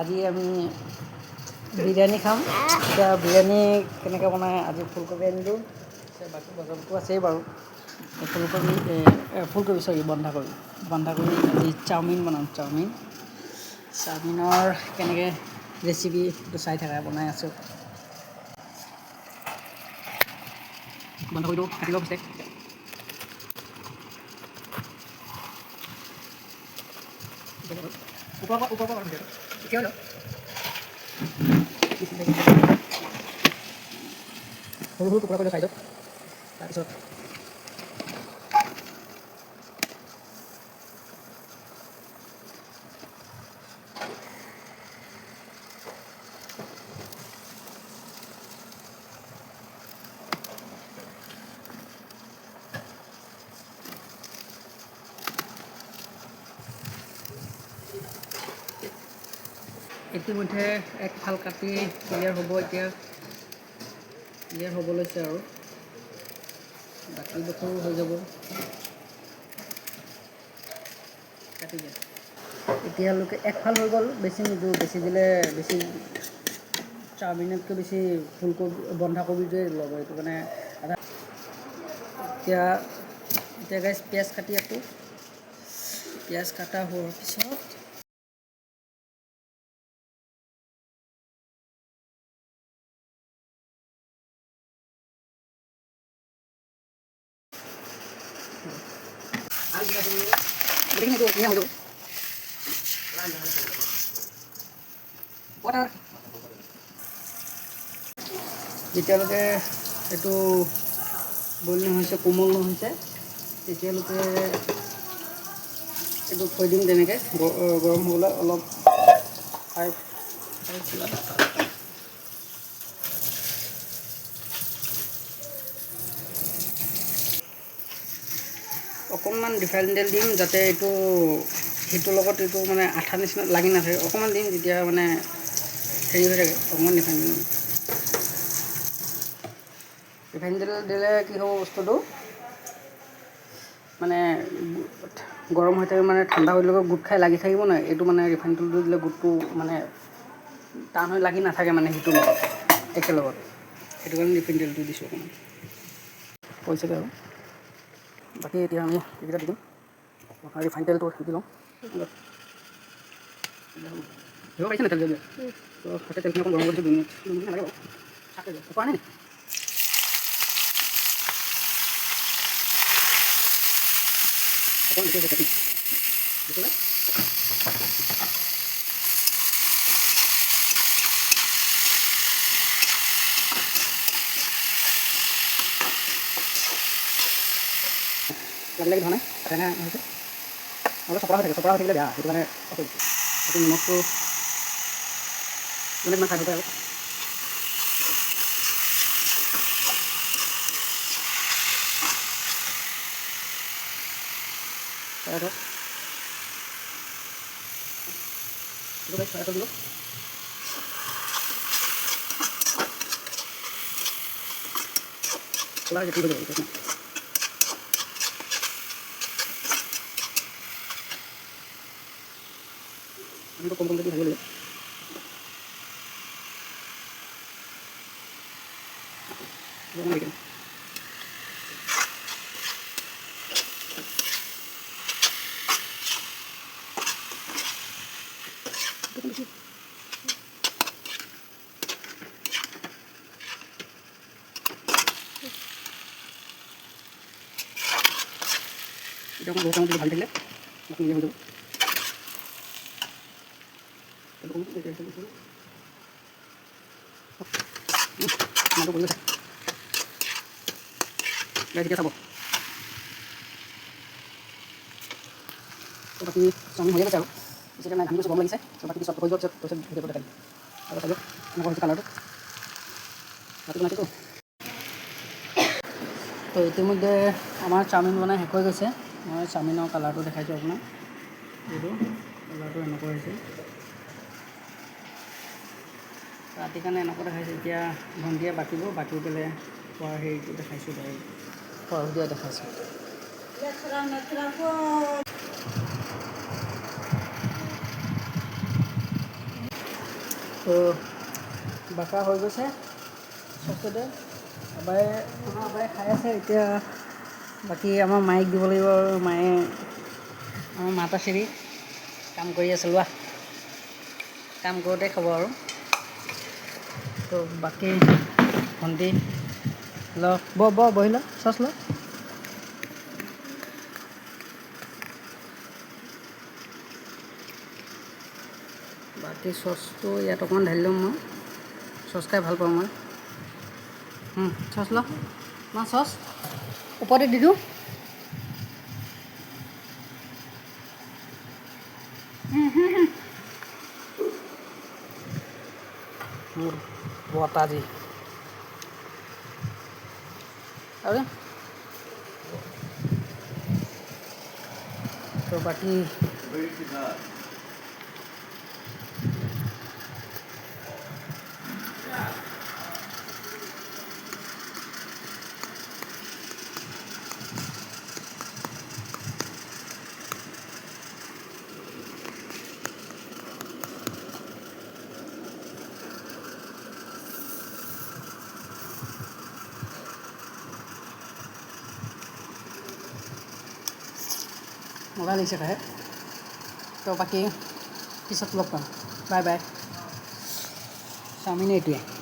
আজি আমি বিৰিয়ানী খাম। এতিয়া বিৰিয়ানী কেনেকৈ বনাই আজি ফুলকবি আনিলোঁ, বাকী বজাৰটো আছেই বাৰু। বন্ধাকবি আজি চাওমিন বনাম। চাওমিনৰ কেনেকৈ ৰেচিপি চাই থাকা, বনাই আছোঁ। বন্ধাকবিটো কাটি লওঁ ফাৰ্ষ্টে। সৰু সৰু টুকুৰা কৰি চাইজত। তাৰপিছত ইতিমধ্যে এক ফাল কাটি ক্লিয়াৰ হ'ব। এতিয়া ক্লিয়াৰ হ'ব লৈছে আৰু বাকীডোখৰো হৈ যাব। কাটি দিয়া। এতিয়ালৈকে একফাল হৈ গ'ল, বেছি নিদিওঁ, বেছি দিলে বেছি চাওমিনতকৈ বেছি ফুলকবি বন্ধাকবিটোৱে ল'ব, এইটো কাৰণে আধা। এতিয়া গাইছ পিঁয়াজ কাটি আছোঁ। পিঁয়াজ কাটা হোৱাৰ পিছত যেতিয়ালৈকে এইটো বইল নহৈছে, কোমল নহৈছে, তেতিয়ালৈকে এইটো থৈ দিম তেনেকৈ গৰম হ'বলৈ অলপ হাই। অকণমান ৰিফাইন তেল দিম, যাতে এইটো সেইটোৰ লগত এইটো মানে আঠা নিচিনা লাগি নাথাকে। অকণমান দিম, তেতিয়া মানে হেৰি হৈ থাকে। অকণমান ৰিফাইন তেল দিলে কি হ'ব, বস্তুটো মানে গৰম হৈ থাকে, মানে ঠাণ্ডা হৈ গ'লে গোট খাই লাগি থাকিব নহয়। এইটো মানে ৰিফাইন তেলটো দিলে গোটটো মানে টান হৈ লাগি নাথাকে, মানে সিটোৰ লগত একেলগত। সেইটো কাৰণে ৰিফাইন তেলটো দিছোঁ অকণমান হৈছেগৈ আৰু। বাকী এতিয়া আমি এইকেইটা দি দিম। ৰিফাইন তেলটো দি লওঁ। ধৰিব পাৰিছে নাই তেল দিয়া? তেলখিনি অকণ গৰম কৰি দিছোঁ। 2 মিনিট নালাগে বাৰু। খোৱা নাই নি? অকণ বেছি হৈছে। লাগিলে ধৰা নাই, টেঙা হৈছে। অলপ চপৰা হৈ থাকে, চপৰা হৈ থাকিলে বেয়া। সেইটো কাৰণে সেইটো নিমখটো মানে ইমান খাই ভাল পায় আৰু। তাৰপিছত দিব পুৰা ৰেডি হৈ যাব এতিয়া। আমি কম কমকৈ দি ভাজিব লাগিব। এটা অকণ বহুত টাইম ভাজি থাকিলে নিজে হৈ যাব। কৰি আছে এতিয়া চাব। বাকী চাওমিন হৈ গৈছে আৰু বেছিকৈ নাই, ঘামি গৈছে, গৰম লাগিছে। বাকী চব হৈ যোৱাৰ পিছত ভিডিঅ'টো দেখাই দিম। আৰু চাব এনেকুৱা হৈছে কালাৰটো। ৰাতি বনাইছেতো। তো ইতিমধ্যে আমাৰ চাওমিন বনাই শেষ হৈ গৈছে। মই চাওমিনৰ কালাৰটো দেখাইছোঁ আপোনাক। এইটো কালাৰটো এনেকুৱা হৈছে। ৰাতিৰ কাৰণে এনেকুৱা দেখাইছে। এতিয়া ভণ্টিয়ে বাকিব, বাকি পেলাই খোৱাৰ হেৰিটো দেখাইছোঁ বাৰু। খোৱাৰ সুবিধা দেখাইছোঁ। তো বাকা হৈ গৈছে চচতে আবাই খাই আছে এতিয়া বাকী আমাৰ মাইক দিব লাগিব আৰু মায়ে আমাৰ মাতা চিৰি কাম কৰি আছে লোৱা কাম কৰোঁতে খাব আৰু তো বাকী ভণ্টি ল বহি ল চচ ল বাকী চচটো ইয়াত অকণমান ঢালি ল'ম মই চচ খাই ভাল পাওঁ মই চচ ল মা চচ ওপৰতে দি দিওঁ মোৰ বটা দি আৰু তো বাকী মজা লাগিছে খাই তো বাকী পিছত লগ পাম বাই বাই চাওমিন এইটোৱে